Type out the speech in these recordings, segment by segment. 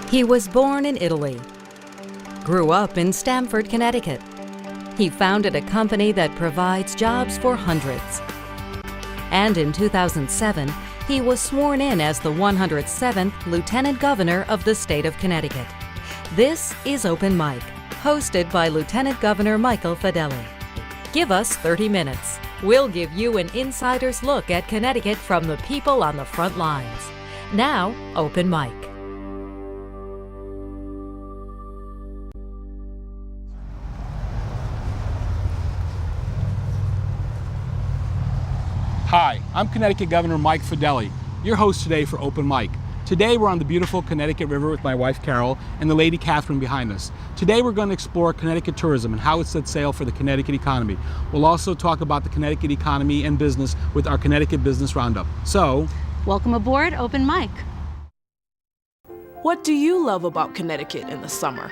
He was born in Italy, grew up in Stamford, Connecticut. He founded a company that provides jobs for hundreds. And in 2007, he was sworn in as the 107th Lieutenant Governor of the state of Connecticut. This is Open Mic, hosted by Lieutenant Governor Michael Fedele. Give us 30 minutes. We'll give you an insider's look at Connecticut from the people on the front lines. Now, Open Mic. Hi, I'm Connecticut Governor Mike Fedele, your host today for Open Mic. Today we're on the beautiful Connecticut River with my wife Carol and the Lady Catherine behind us. Today we're going to explore Connecticut tourism and how it sets sail for the Connecticut economy. We'll also talk about the Connecticut economy and business with our Connecticut Business Roundup. So, welcome aboard Open Mic. What do you love about Connecticut in the summer?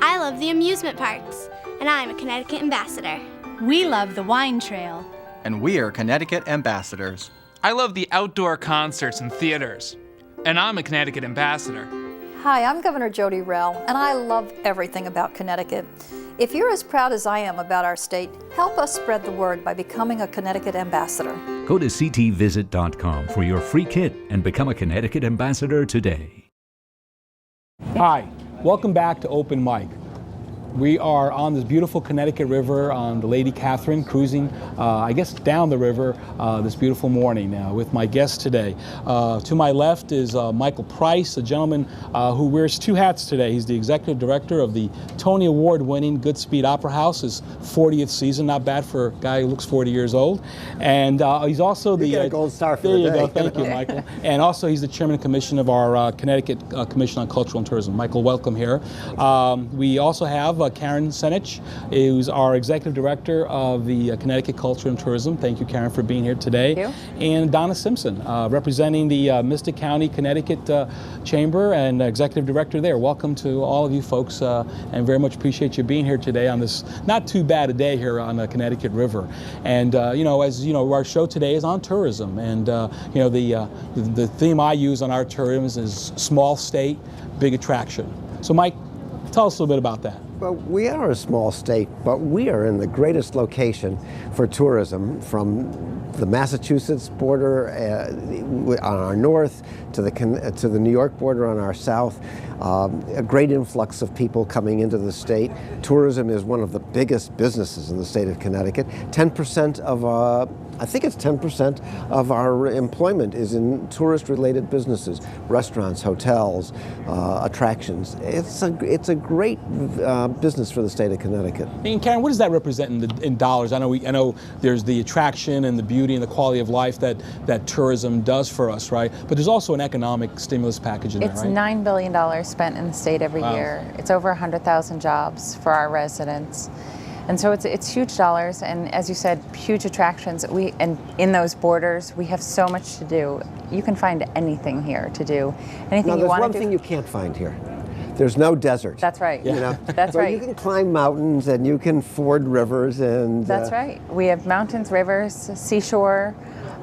I love the amusement parks, and I'm a Connecticut ambassador. We love the wine trail. And we are Connecticut ambassadors. I love the outdoor concerts and theaters, and I'm a Connecticut ambassador. Hi, I'm Governor Jody Rell, and I love everything about Connecticut. If you're as proud as I am about our state, help us spread the word by becoming a Connecticut ambassador. Go to ctvisit.com for your free kit and become a Connecticut ambassador today. hi, welcome back to Open Mic. We are on this beautiful Connecticut River on the Lady Catherine, cruising, I guess, down the river this beautiful morning with my guest today. To my left is Michael Price, a gentleman who wears two hats today. He's the executive director of the Tony Award-winning Goodspeed Opera House, his 40th season. Not bad for a guy who looks 40 years old. And he's also the... You get a gold star for there the you day. go. Thank you, Michael. And also he's the chairman and commission of our Connecticut Commission on Cultural and Tourism. Michael, welcome here. We also have Karen Senich, who's our executive director of the Connecticut Culture and Tourism. Thank you, Karen, for being here today. Thank you. And Donna Simpson, representing the Mystic County, Connecticut Chamber and executive director there. Welcome to all of you folks, and very much appreciate you being here today on this not too bad a day here on the Connecticut River. And as you know, our show today is on tourism, and the theme I use on our tourism is small state, big attraction. So, Mike, tell us a little bit about that. Well, we are a small state, but we are in the greatest location for tourism, from the Massachusetts border on our north to the New York border on our south. A great influx of people coming into the state. Tourism is one of the biggest businesses in the state of Connecticut. 10% of I think it's 10% of our employment is in tourist-related businesses, restaurants, hotels, attractions. It's a great business for the state of Connecticut. And Karen, what does that represent in dollars? I know there's the attraction and the beauty and the quality of life that tourism does for us, right? But there's also an economic stimulus package in there, right? It's $9 billion spent in the state every year. It's over 100,000 jobs for our residents. And so it's huge dollars, and as you said, huge attractions. And in those borders, we have so much to do. You can find anything here to do. Anything you want to do. There's one thing you can't find here. There's no desert. That's right. You know? That's right. You can climb mountains and you can ford rivers and... That's right. We have mountains, rivers, seashore,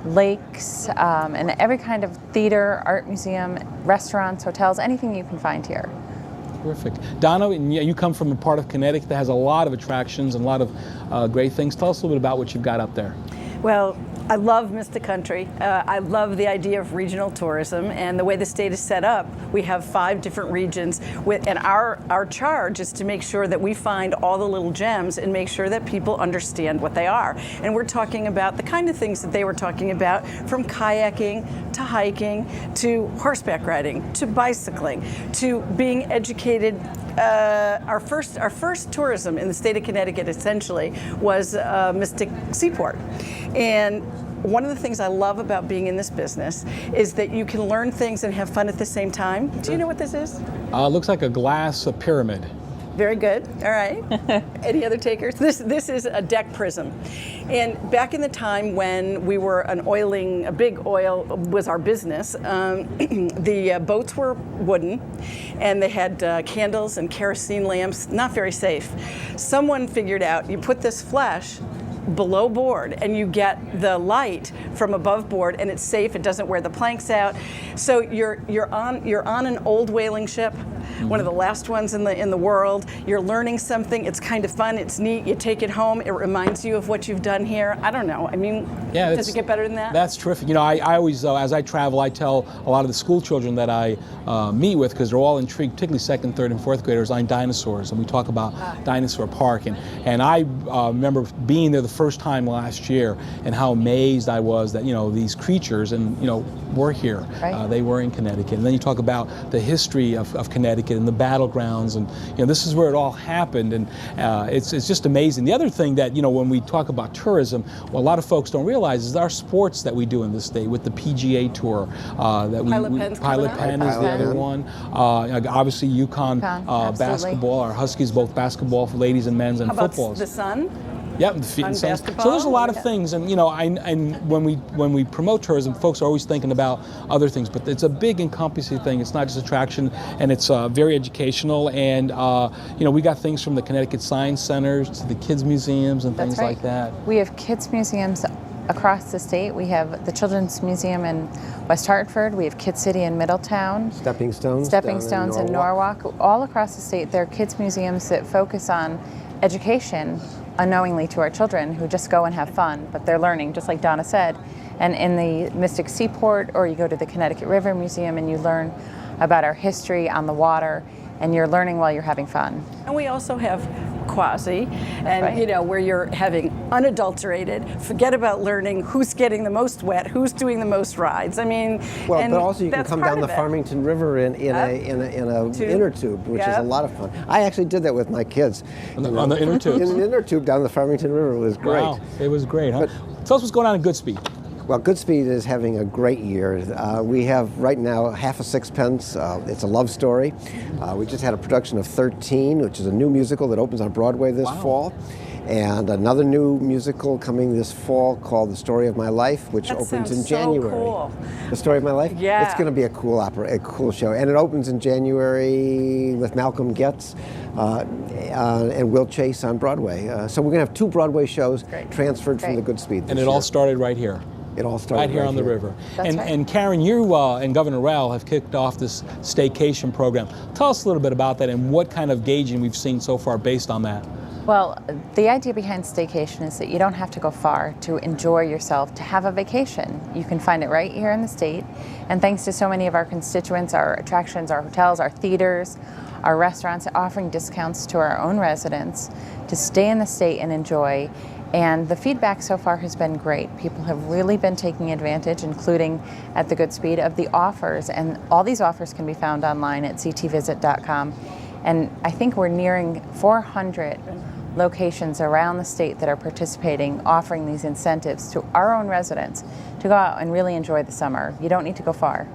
lakes, and every kind of theater, art museum, restaurants, hotels, anything you can find here. Terrific. Donna, you come from a part of Connecticut that has a lot of attractions and a lot of great things. Tell us a little bit about what you've got up there. Well, I love Mystic Country. I love the idea of regional tourism, and the way the state is set up, we have 5 different regions, and our charge is to make sure that we find all the little gems and make sure that people understand what they are. And we're talking about the kind of things that they were talking about, from kayaking to hiking to horseback riding to bicycling to being educated. Our first tourism in the state of Connecticut essentially was Mystic Seaport. And one of the things I love about being in this business is that you can learn things and have fun at the same time. Do you know what this is? Looks like a glass pyramid. Very good. All right. Any other takers? This is a deck prism. And back in the time when we were a big oil was our business, the boats were wooden and they had candles and kerosene lamps, not very safe. Someone figured out you put this flesh below board, and you get the light from above board, and it's safe. It doesn't wear the planks out. So you're on an old whaling ship, one of the last ones in the world. You're learning something. It's kind of fun. It's neat. You take it home. It reminds you of what you've done here. I don't know. I mean, does it get better than that? That's terrific. You know, I always, as I travel, I tell a lot of the school children that I meet with, because they're all intrigued, particularly second, third, and fourth graders, on dinosaurs, and we talk about Dinosaur Park. And I remember being there the first time last year, and how amazed I was that, you know, these creatures, and, you know, were here. Right. They were in Connecticut. And then you talk about the history of Connecticut and the battlegrounds, and, you know, this is where it all happened, and it's just amazing. The other thing that, you know, when we talk about tourism, what a lot of folks don't realize is our sports that we do in this state, with the PGA Tour, Pilot Penn is the other one. Obviously UConn basketball, our Huskies, both basketball for ladies and men's, and How about football. the Sun? Yep, so there's a lot of Okay. things, and, you know, and when we promote tourism, folks are always thinking about other things, but it's a big encompassing thing. It's not just attraction, and it's very educational, and you know, we got things from the Connecticut Science Centers to the kids museums and things like that. We have kids museums across the state. We have the Children's Museum in West Hartford. We have Kid City in Middletown. Stepping Stones in Norwalk. All across the state, there are kids museums that focus on education unknowingly to our children, who just go and have fun, but they're learning, just like Donna said. And in the Mystic Seaport, or you go to the Connecticut River Museum and you learn about our history on the water, and you're learning while you're having fun. And we also have Quasi, and you know, where you're having unadulterated, forget about learning who's getting the most wet, who's doing the most rides. I mean, well, and but also you can that's come part down the of it. Farmington River in a inner tube, which is a lot of fun. I actually did that with my kids. On the inner tube? In an inner tube down the Farmington River. It was great. Wow, it was great, huh? Tell us what's going on at Goodspeed. Well, Goodspeed is having a great year. We have right now Half a Sixpence. It's a love story. We just had a production of 13, which is a new musical that opens on Broadway this fall. And another new musical coming this fall called The Story of My Life, which opens in January. So cool. The Story of My Life? Yeah. It's going to be a cool opera, a cool show. And it opens in January with Malcolm Getz and Will Chase on Broadway. So we're going to have 2 Broadway shows transferred from the Goodspeed this And it year. all started right here. It all started right here on the river. That's And Karen, you and Governor Rowell have kicked off this staycation program. Tell us a little bit about that and what kind of gauging we've seen so far based on that. Well, the idea behind staycation is that you don't have to go far to enjoy yourself, to have a vacation. You can find it right here in the state. And thanks to so many of our constituents, our attractions, our hotels, our theaters, our restaurants, offering discounts to our own residents to stay in the state and enjoy. And the feedback so far has been great. People have really been taking advantage, including at the Goodspeed, of the offers. And all these offers can be found online at ctvisit.com. And I think we're nearing 400 locations around the state that are participating, offering these incentives to our own residents to go out and really enjoy the summer. You don't need to go far.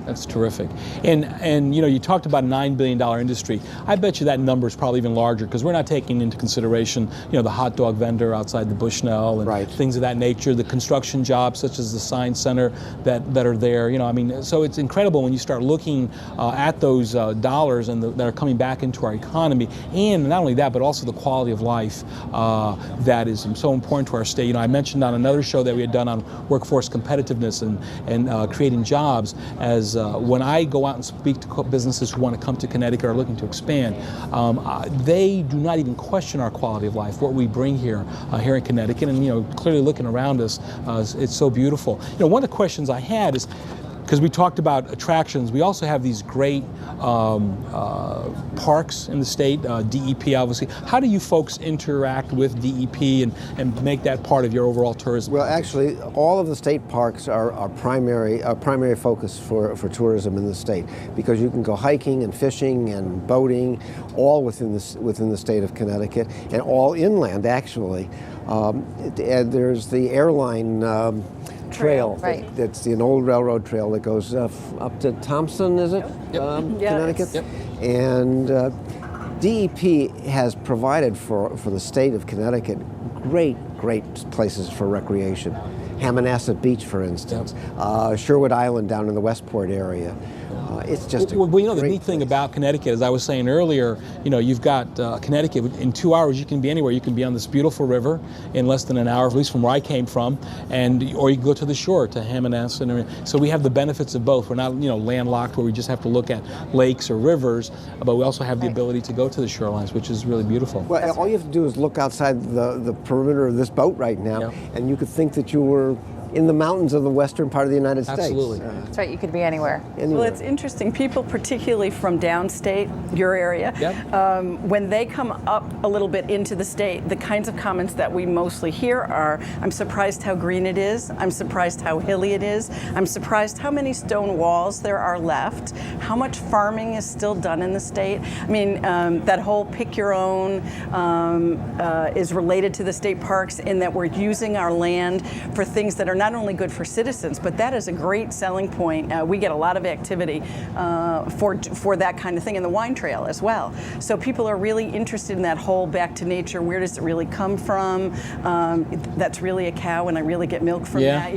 That's terrific. And you know, you talked about a $9 billion industry. I bet you that number is probably even larger, because we're not taking into consideration, you know, the hot dog vendor outside the Bushnell and things of that nature, the construction jobs such as the Science Center that are there. You know, I mean, so it's incredible when you start looking at those dollars and that are coming back into our economy, and not only that, but also the quality of life that is so important to our state. You know, I mentioned on another show that we had done on workforce competitiveness and creating jobs, as when I go out and speak to businesses who want to come to Connecticut or are looking to expand, they do not even question our quality of life, what we bring here in Connecticut. And, you know, clearly looking around us, it's so beautiful. You know, one of the questions I had is, because we talked about attractions, we also have these great parks in the state, DEP obviously. How do you folks interact with DEP and make that part of your overall tourism? Well, actually, all of the state parks are primary focus for tourism in the state, because you can go hiking and fishing and boating, all within the state of Connecticut, and all inland actually. And there's the airline trail. Right. That's an old railroad trail that goes up to Thompson, is it? Connecticut? Yep. And DEP has provided for the state of Connecticut great places for recreation. Hammonasset Beach, for instance, Sherwood Island down in the Westport area. It's just well, the neat thing about Connecticut, as I was saying earlier, you've got Connecticut. In 2 hours, you can be anywhere. You can be on this beautiful river in less than an hour, at least from where I came from, or you can go to the shore to Hammonasset. So we have the benefits of both. We're not, landlocked where we just have to look at lakes or rivers, but we also have the ability to go to the shorelines, which is really beautiful. Well, all you have to do is look outside the perimeter of this boat right now, and you could think that you were in the mountains of the western part of the United States. Absolutely. That's right, you could be anywhere. Well, it's interesting. People, particularly from downstate, your area, when they come up a little bit into the state, the kinds of comments that we mostly hear are, I'm surprised how green it is, I'm surprised how hilly it is, I'm surprised how many stone walls there are left, how much farming is still done in the state. I mean, that whole pick your own is related to the state parks in that we're using our land for things that are not only good for citizens, but that is a great selling point. We get a lot of activity for that kind of thing in the wine trail as well. So people are really interested in that whole back to nature. Where does it really come from? That's really a cow, and I really get milk from that.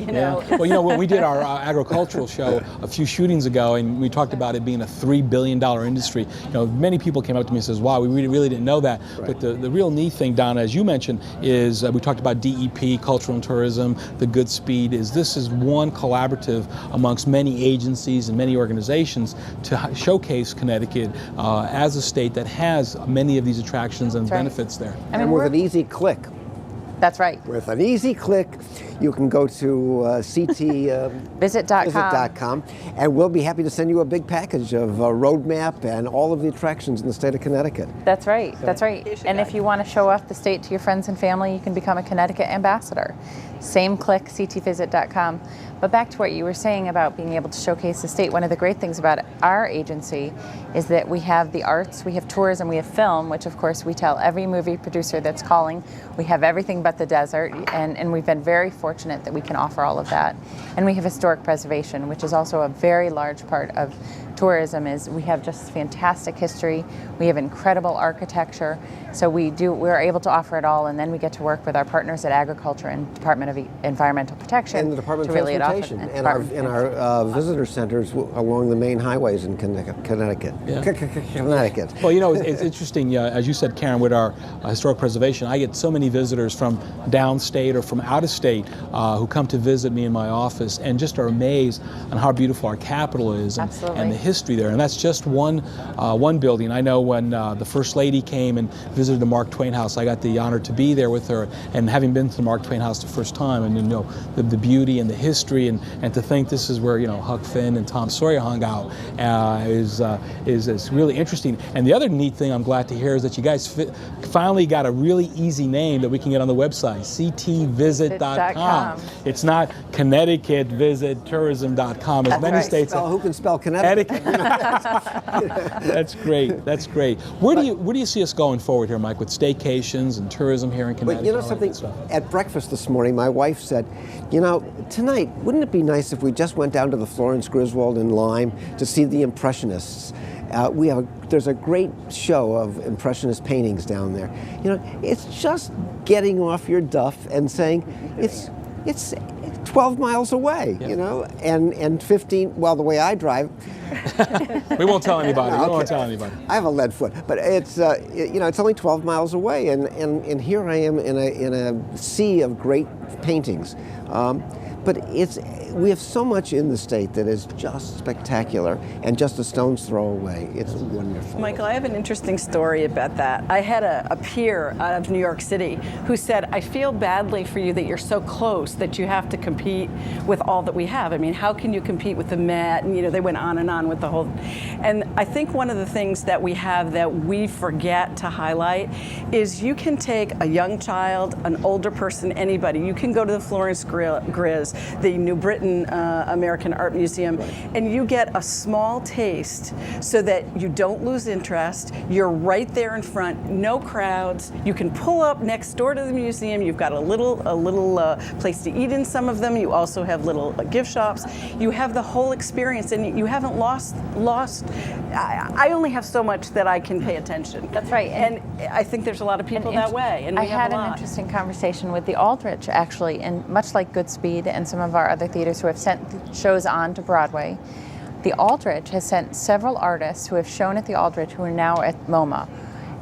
Well, when we did our agricultural show a few shootings ago, and we talked about it being a $3 billion industry. Many people came up to me and says, "Wow, we really didn't know that." Right. But the real neat thing, Donna, as you mentioned, is we talked about DEP, cultural and tourism, the good speed. This is one collaborative amongst many agencies and many organizations to showcase Connecticut as a state that has many of these attractions and benefits there. And with an easy click. That's right. With an easy click, you can go to ctvisit.com, and we'll be happy to send you a big package of a roadmap and all of the attractions in the state of Connecticut. That's right. That's right. And if you want to show off the state to your friends and family, you can become a Connecticut ambassador. Same click, ctvisit.com. But back to what you were saying about being able to showcase the state, one of the great things about our agency is that we have the arts, we have tourism, we have film, which of course we tell every movie producer that's calling. We have everything but the desert, and we've been very fortunate that we can offer all of that. And we have historic preservation, which is also a very large part of tourism. Is we have just fantastic history, we have incredible architecture, so we're able to offer it all, and then we get to work with our partners at Agriculture and Department of Environmental Protection and the Department of really Transportation and our visitor centers along the main highways in Connecticut. Connecticut. Well, it's interesting, as you said, Karen, with our historic preservation, I get so many visitors from downstate or from out of state who come to visit me in my office and just are amazed on how beautiful our capital is and the history there. And that's just one building. I know when the First Lady came and visited the Mark Twain House, I got the honor to be there with her, and having been to the Mark Twain House the first time, and the beauty and the history, and to think this is where Huck Finn and Tom Sawyer hung out is really interesting. And the other neat thing I'm glad to hear is that you guys finally got a really easy name that we can get on the website, ctvisit.com. It's not ConnecticutVisitTourism.com, as many states. Who can spell Connecticut? That's great. That's great. Where do you see us going forward here, Mike, with staycations and tourism here in Connecticut? But you know something? At breakfast this morning, my wife said, tonight, wouldn't it be nice if we just went down to the Florence Griswold in Lyme to see the Impressionists? There's a great show of Impressionist paintings down there. It's just getting off your duff and saying it's 12 miles away, and 15. Well, the way I drive. We won't tell anybody. We won't tell anybody. I have a lead foot, but it's it's only 12 miles away, and here I am in a sea of great paintings. But we have so much in the state that is just spectacular and just a stone's throw away. It's wonderful. Michael, I have an interesting story about that. I had a peer out of New York City who said, I feel badly for you that you're so close that you have to compete with all that we have. I mean, how can you compete with the Met? And they went on with the whole. And I think one of the things that we have that we forget to highlight is you can take a young child, an older person, anybody. You can go to the Florence Gris, the New Britain Britain American Art Museum, and you get a small taste so that you don't lose interest. You're right there in front, no crowds. You can pull up next door to the museum. You've got a little place to eat in some of them. You also have little gift shops. You have the whole experience, and you haven't lost. I only have so much that I can pay attention. That's right. And I think there's a lot of people that way. And I had an interesting conversation with the Aldrich, actually, and much like Goodspeed and some of our other theaters who have sent shows on to Broadway, the Aldrich has sent several artists who have shown at the Aldrich who are now at MoMA.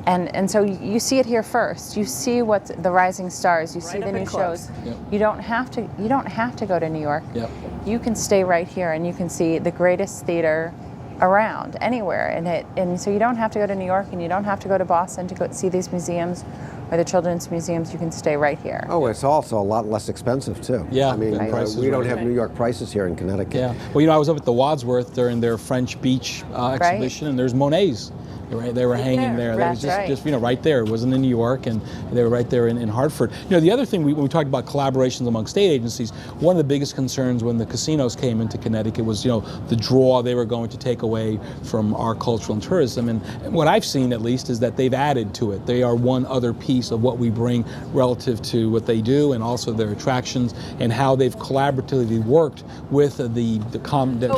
And so you see it here first. You see what the rising stars. You see the new shows. Yep. You don't have to go to New York. Yep. You can stay right here, and you can see the greatest theater around anywhere. And so you don't have to go to New York, and you don't have to go to Boston to go see these museums or the children's museums. You can stay right here. Oh, it's also a lot less expensive too. Yeah, I mean, we don't have New York prices here in Connecticut. Yeah. Well, I was up at the Wadsworth during their French Beach exhibition, and there's Monet's. They were hanging there. They was just right there. It wasn't in New York, and they were right there in Hartford. The other thing when we talked about collaborations among state agencies, one of the biggest concerns when the casinos came into Connecticut was the draw they were going to take away from our cultural and tourism. And what I've seen, at least, is that they've added to it. They are one other piece of what we bring relative to what they do, and also their attractions, and how they've collaboratively worked with the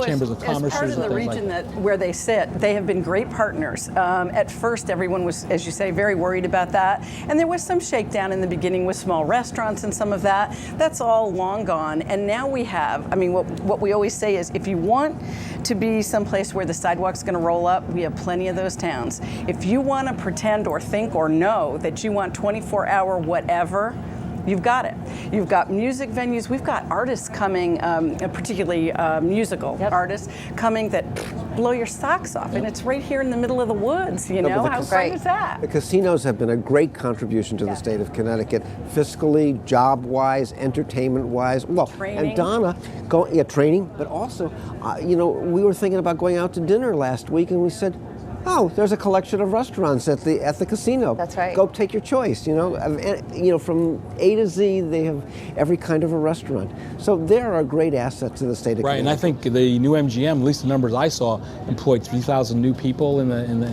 chambers of commerce. As part of the region where they sit, they have been great partners. At first, everyone was, as you say, very worried about that. And there was some shakedown in the beginning with small restaurants and some of that. That's all long gone. And now we have, what we always say is, if you want to be someplace where the sidewalk's going to roll up, we have plenty of those towns. If you want to pretend or think or know that you want 24-hour whatever, you've got it. You've got music venues. We've got artists coming, particularly musical artists, coming that blow your socks off. And it's right here in the middle of the woods, How great is that? The casinos have been a great contribution to the state of Connecticut, fiscally, job-wise, entertainment-wise. Well, training. And Donna, training, but also, we were thinking about going out to dinner last week, and we said, oh, there's a collection of restaurants at the casino. That's right. Go take your choice. From A to Z, they have every kind of a restaurant. So they're a great asset to the state of Connecticut. Right, and I think the new MGM, at least the numbers I saw, employed 3,000 new people in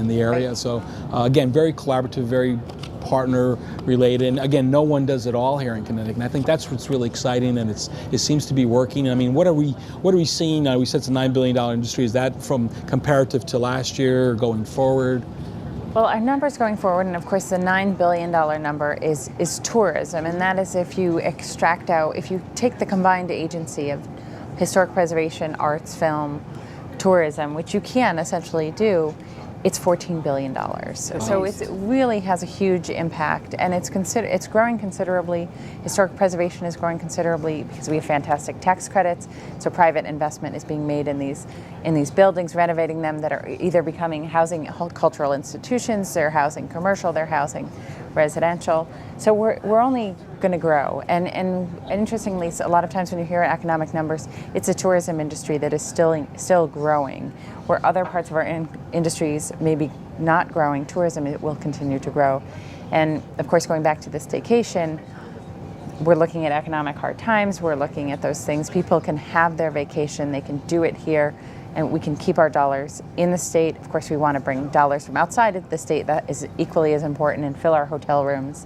the area. Right. So again, very collaborative, very partner related, and again, no one does it all here in Connecticut. And I think that's what's really exciting, and it seems to be working. What are we seeing? We said it's a $9 billion industry. Is that from comparative to last year or going forward? Well, our numbers going forward, and of course the $9 billion number is tourism, and that is if you if you take the combined agency of historic preservation, arts, film, tourism, which you can essentially do, it's $14 billion. So it really has a huge impact, and it's growing considerably. Historic preservation is growing considerably because we have fantastic tax credits. So private investment is being made in these buildings, renovating them, that are either becoming housing cultural institutions, they're housing commercial, they're housing residential. So we're only going to grow. And interestingly, a lot of times when you hear economic numbers, it's a tourism industry that is still growing. Where other parts of our industries may be not growing, tourism will continue to grow. And of course, going back to the staycation, we're looking at economic hard times, we're looking at those things. People can have their vacation, they can do it here, and we can keep our dollars in the state. Of course, we want to bring dollars from outside of the state. That is equally as important, and fill our hotel rooms.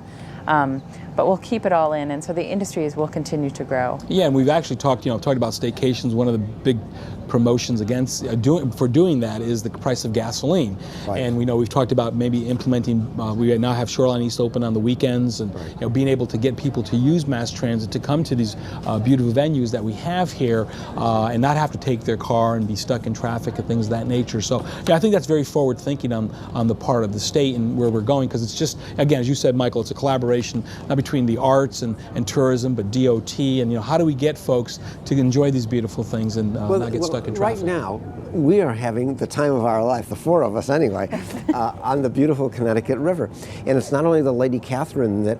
But we'll keep it all in, and so the industries will continue to grow. Yeah, and we've actually talked about staycations. One of the big promotions against doing that is the price of gasoline. Right. And we've talked about maybe implementing. We now have Shoreline East open on the weekends, and being able to get people to use mass transit to come to these beautiful venues that we have here, and not have to take their car and be stuck in traffic and things of that nature. So I think that's very forward thinking on the part of the state and where we're going, because it's just, again, as you said, Michael, it's a collaboration not between the arts and tourism, but DOT, and how do we get folks to enjoy these beautiful things and not get stuck in traffic? Right now, we are having the time of our life, the four of us anyway, on the beautiful Connecticut River. And it's not only the Lady Catherine that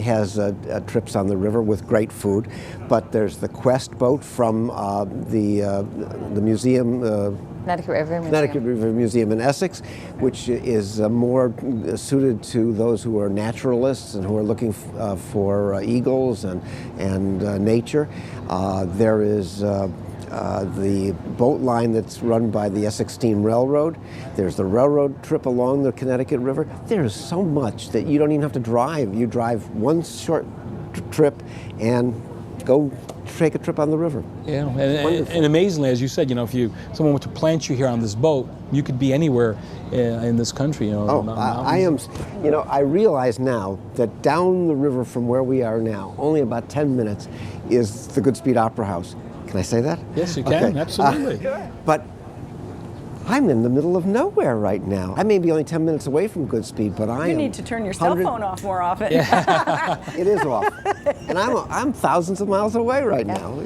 has trips on the river with great food, but there's the Quest boat from the museum Connecticut River Museum. Connecticut River Museum in Essex, which is more suited to those who are naturalists and who are looking for eagles and nature. There is the boat line that's run by the Essex Steam Railroad. There's the railroad trip along the Connecticut River. There is so much that you don't even have to drive. You drive one short trip and go take a trip on the river. Yeah, and amazingly, as you said, if someone were to plant you here on this boat, you could be anywhere in this country. I realize now that down the river from where we are now, only about 10 minutes, is the Goodspeed Opera House. Can I say that? Yes, you can. Okay. Absolutely. But I'm in the middle of nowhere right now. I may be only 10 minutes away from Goodspeed, but You need to turn your cell phone off more often. Yeah. It is off. And I'm thousands of miles away right now.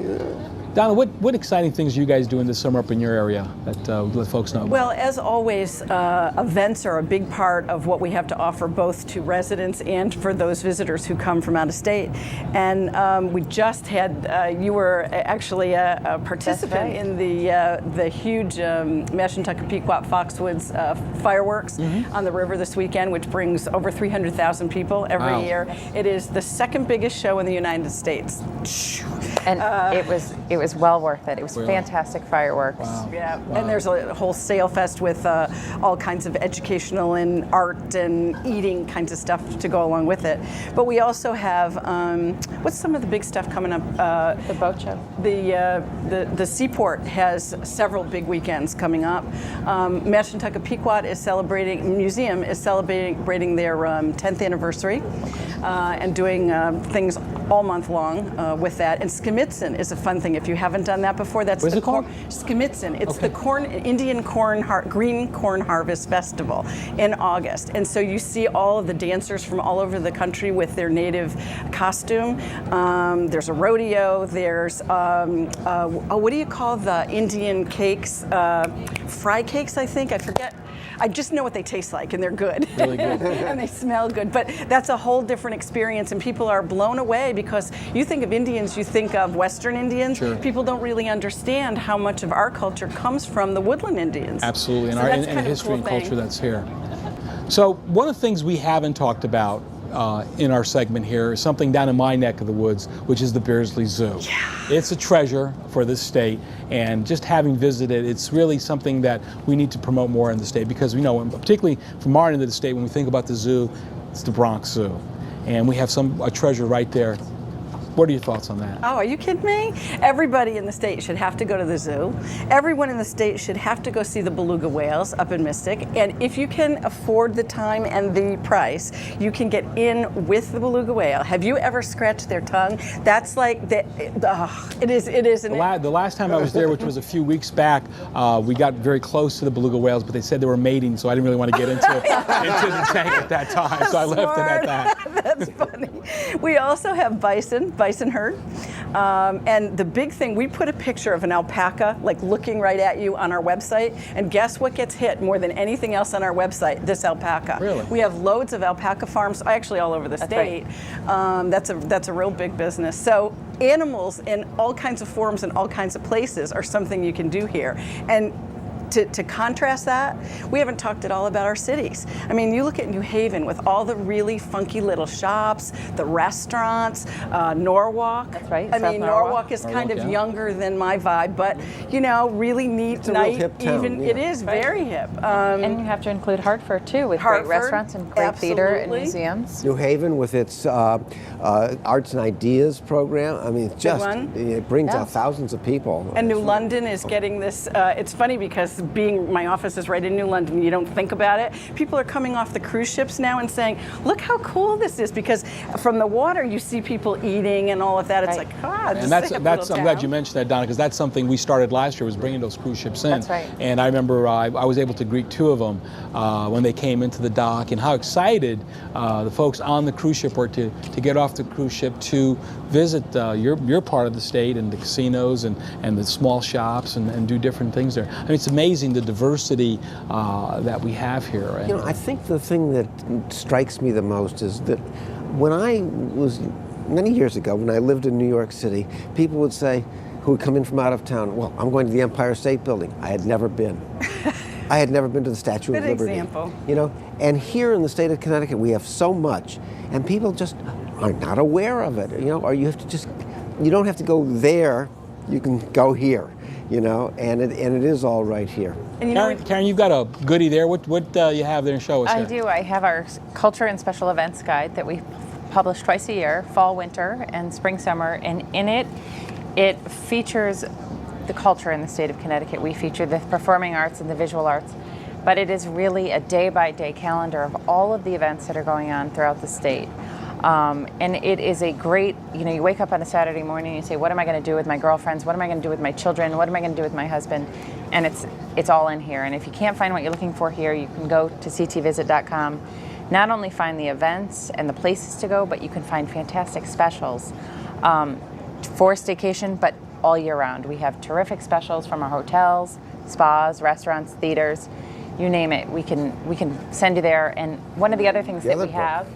Donna, what exciting things are you guys doing this summer up in your area that let folks know about? Well, as always, events are a big part of what we have to offer both to residents and for those visitors who come from out of state. And we just had, you were actually a participant in the huge Mashantucket Pequot Foxwoods fireworks on the river this weekend, which brings over 300,000 people every year. It is the second biggest show in the United States. And it was well worth it. It was fantastic fireworks. Wow. Yeah, and there's a whole sail fest with all kinds of educational and art and eating kinds of stuff to go along with it. But we also have, what's some of the big stuff coming up? The boat show. The Seaport has several big weekends coming up. Mashantucket Pequot Museum is celebrating their 10th anniversary and doing things all month long with that. And Skimitzen is a fun thing if you haven't done that before. That's What's it called? Skimitzen. It's the Indian green corn harvest festival in August. And so you see all of the dancers from all over the country with their native costume. There's a rodeo. There's what do you call the Indian cakes? Fry cakes, I think. I forget. I just know what they taste like, and they're good. Really good. And they smell good. But that's a whole different experience, and people are blown away because you think of Indians, you think of Western Indians. Sure. People don't really understand how much of our culture comes from the woodland Indians. Absolutely, So and that's the kind of a history cool and thing. culture that's here. So one of the things we haven't talked about in our segment here is something down in my neck of the woods, which is the Beardsley Zoo. Yeah. It's a treasure for this state, and just having visited, it's really something that we need to promote more in the state because we know, particularly from our end of the state, when we think about the zoo, it's the Bronx Zoo, and we have a treasure right there. What are your thoughts on that? Oh, are you kidding me? Everybody in the state should have to go to the zoo. Everyone in the state should have to go see the beluga whales up in Mystic. And if you can afford the time and the price, you can get in with the beluga whale. Have you ever scratched their tongue? That's like, it is. The last time I was there, which was a few weeks back, we got very close to the beluga whales, but they said they were mating, so I didn't really want to get into the tank at that time, so I left it at that. That's funny. We also have bison herd. And the big thing, we put a picture of an alpaca like looking right at you on our website, and guess what gets hit more than anything else on our website? This alpaca. Really? We have loads of alpaca farms, actually all over the state. Right. That's a real big business. So animals in all kinds of forms and all kinds of places are something you can do here. And to contrast that, we haven't talked at all about our cities. I mean, you look at New Haven with all the really funky little shops, the restaurants, Norwalk. That's right, I South mean, Norwalk. Norwalk is kind of yeah. younger than my vibe, but really neat, It's a real night. hip town, Even yeah. it is very hip. And you have to include Hartford too, with Hartford, great restaurants and great theater and absolutely. museums. New Haven with its Arts and Ideas program. I mean, it brings out thousands of people. And New London is getting this, it's funny because my office is right in New London, you don't think about it. People are coming off the cruise ships now and saying, look how cool this is, because from the water you see people eating and all of that. It's Right. like, And I'm glad you mentioned that, Donna, because that's something we started last year, was bringing those cruise ships in. That's right. And I remember I was able to greet two of them when they came into the dock, and how excited the folks on the cruise ship were to get off the cruise ship to visit your part of the state and the casinos and the small shops and do different things there. I mean, it's amazing the diversity that we have here. And, I think the thing that strikes me the most is that when I was, many years ago, when I lived in New York City, people would say, who would come in from out of town. Well, I'm going to the Empire State Building. I had never been. I had never been to the Statue of Liberty. Example. You know, and here in the state of Connecticut, we have so much, and people just are not aware of it. You know, or you have to just, you don't have to go there. You can go here. You know, and it is all right here. And you know, Karen, you've got a goodie there. What you have there and show us? I here? do. I have our culture and special events guide that we publish twice a year, fall, winter, and spring, summer. And in it features the culture in the state of Connecticut. We feature the performing arts and the visual arts. But it is really a day-by-day calendar of all of the events that are going on throughout the state. And it is a great, you know, you wake up on a Saturday morning and you say, what am I going to do with my girlfriends? What am I going to do with my children? What am I going to do with my husband? And it's all in here. And if you can't find what you're looking for here, you can go to ctvisit.com. Not only find the events and the places to go, but you can find fantastic specials for staycation, but all year round. We have terrific specials from our hotels, spas, restaurants, theaters, you name it. We can send you there. And one of the other things that we have.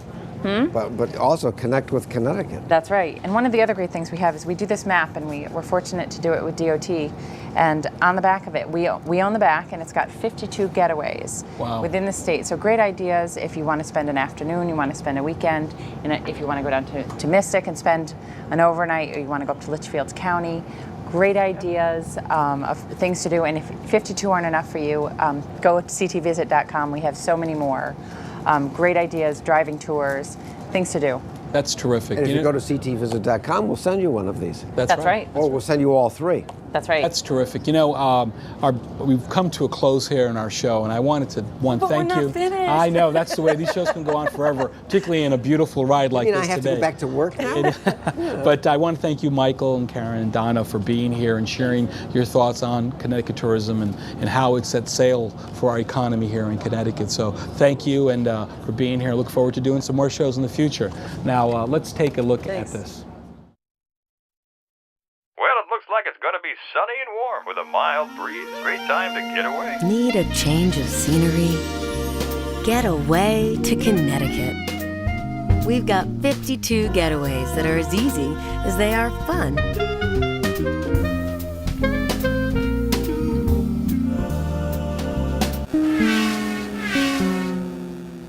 But also connect with Connecticut. That's right. And one of the other great things we have is we do this map, and we're fortunate to do it with DOT. And on the back of it, we own the back, and it's got 52 getaways within the state. So great ideas if you want to spend an afternoon, you want to spend a weekend, and if you want to go down to Mystic and spend an overnight, or you want to go up to Litchfield County. Great ideas of things to do. And if 52 aren't enough for you, go to ctvisit.com. We have so many more. Great ideas, driving tours, things to do. That's terrific. And if you go to ctvisit.com, we'll send you one of these. That's right. Or we'll send you all three. That's right. That's terrific. You know, we've come to a close here in our show, and I wanted to thank we're not you. finished. I know, that's the way these shows can go on forever, particularly in a beautiful ride like this today. I have to go back to work now? But I want to thank you, Michael and Karen and Donna, for being here and sharing your thoughts on Connecticut tourism and how it sets sail for our economy here in Connecticut. So thank you and for being here. I look forward to doing some more shows in the future. Now, let's take a look at this. Like it's going to be sunny and warm with a mild breeze. Great time to get away. Need a change of scenery? Get away to Connecticut. We've got 52 getaways that are as easy as they are fun.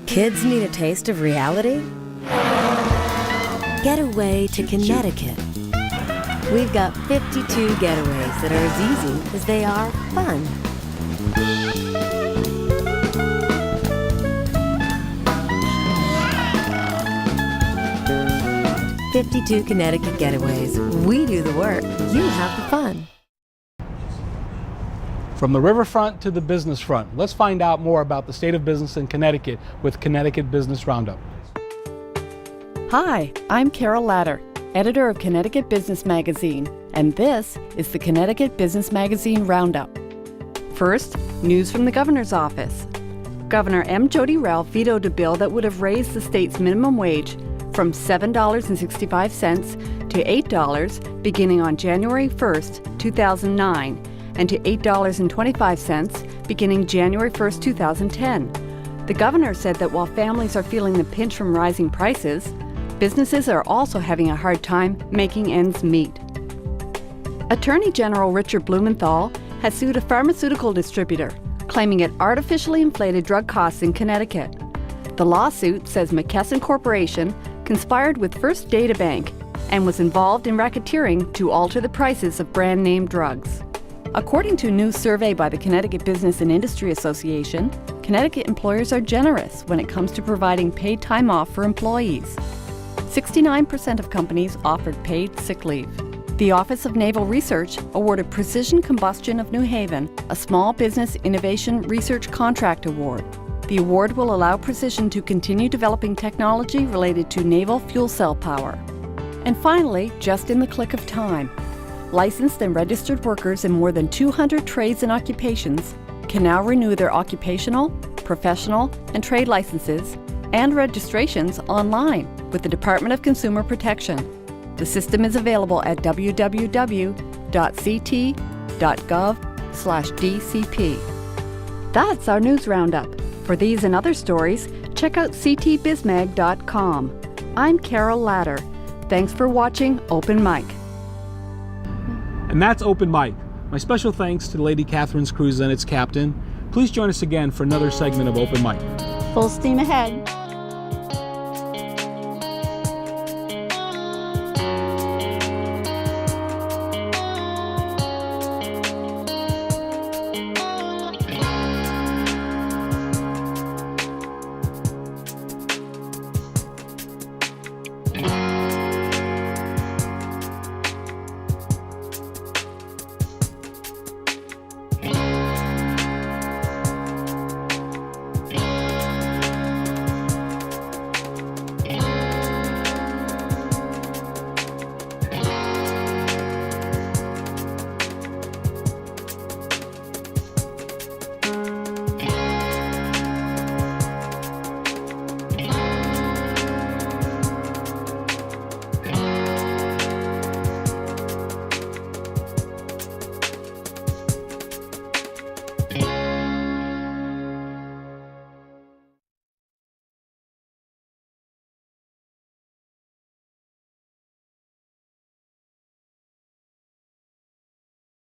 Kids need a taste of reality? Get away to Connecticut. We've got 52 getaways that are as easy as they are fun. "52 Connecticut Getaways. We do the work, you have the fun." From the riverfront to the business front, let's find out more about the state of business in Connecticut with Connecticut Business Roundup. Hi, I'm Carol Latter, editor of Connecticut Business Magazine, and this is the Connecticut Business Magazine Roundup. First, news from the governor's office. Governor M. Jody Rell vetoed a bill that would have raised the state's minimum wage from $7.65 to $8 beginning on January 1st, 2009, and to $8.25 beginning January 1st, 2010. The governor said that while families are feeling the pinch from rising prices, businesses are also having a hard time making ends meet. Attorney General Richard Blumenthal has sued a pharmaceutical distributor, claiming it artificially inflated drug costs in Connecticut. The lawsuit says McKesson Corporation conspired with First Data Bank and was involved in racketeering to alter the prices of brand-name drugs. According to a new survey by the Connecticut Business and Industry Association, Connecticut employers are generous when it comes to providing paid time off for employees. 69% of companies offered paid sick leave. The Office of Naval Research awarded Precision Combustion of New Haven a Small Business Innovation Research Contract Award. The award will allow Precision to continue developing technology related to naval fuel cell power. And finally, just in the click of time, licensed and registered workers in more than 200 trades and occupations can now renew their occupational, professional, and trade licenses and registrations online with the Department of Consumer Protection. The system is available at www.ct.gov/DCP. That's our news roundup. For these and other stories, check out ctbizmag.com. I'm Carol Latter. Thanks for watching Open Mic. And that's Open Mike. My special thanks to the Lady Catherine's Cruise and its captain. Please join us again for another segment of Open Mike. Full steam ahead.